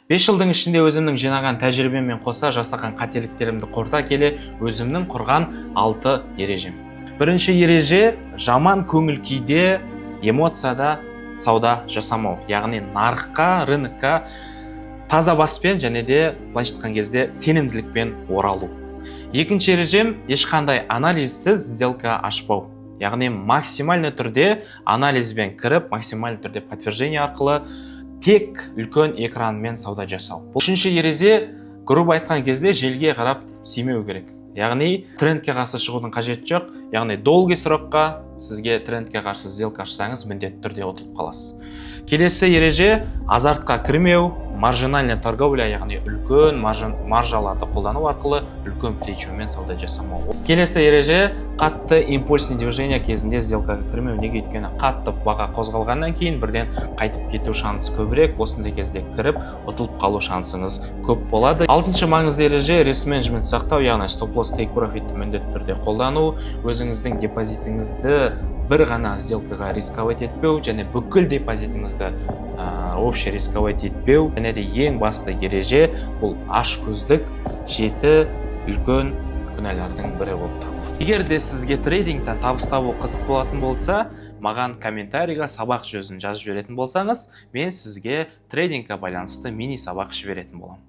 5 жылдың ішінде өзімнің жинаған тәжірибеммен қоса жасаған қателіктерімді қорыта келе өзімнің құрған 6 ережем. Бірінші ереже жаман көңіл күйде, эмоцияда сауда жасамау. Яғни нарыққа, рынокқа таза баспен және де былайша айтқан кезде сенімділікпен оралу. Екінші ережем ешқандай анализсіз сделка ашпау. Яғни максимальный түрде анализбен кіріп, максимальный түрде подтверждение арқылы тек үлкен экранмен сауда жасау. Үшінші ереже, грубо айтқан кезде желге қарап сүймеу керек. Яғни трендке қарсы шығудың қажеті жоқ. Яғни долгий срокқа сізге трендке қарсы сделка ашсаңыз, міндетті түрде отырып қаласыз. Келесі ереже азартқа кірмеу, маржинальный торговля, яғни үлкен маржаларды қолдану арқылы үлкен плечомен сауда жасамау. Келесі ереже қатты импульсный движение кезінде сделкаға кірмеу. Неге? Өйткені қатты баға қозғалғаннан кейін бірден қайтып кету шансы көбірек. Осындай кезде кіріп ұтылып қалу шансыңыз көп болады. Алтыншы маңызды ереже риск менеджмент сақтау, яғни стоп-лосс take profitті міндетті түрде қолдану. Өзіңіздің депозитіңізді бір ғана сделкаға рисковать етпеу және бүкіл депозитіңізді общий рисковать етпеу. Және де ең басты ереже бұл ашкөздік 7 үлкен күнәлардың бірі болып табылады. Егер де сізге трейдингтен табыс табу қызық болатын болса, маған комментарийға сабақ жүзін жазып жіберетін болсаңыз, мен сізге трейдингке байланысты мини сабақ жіберетін боламын.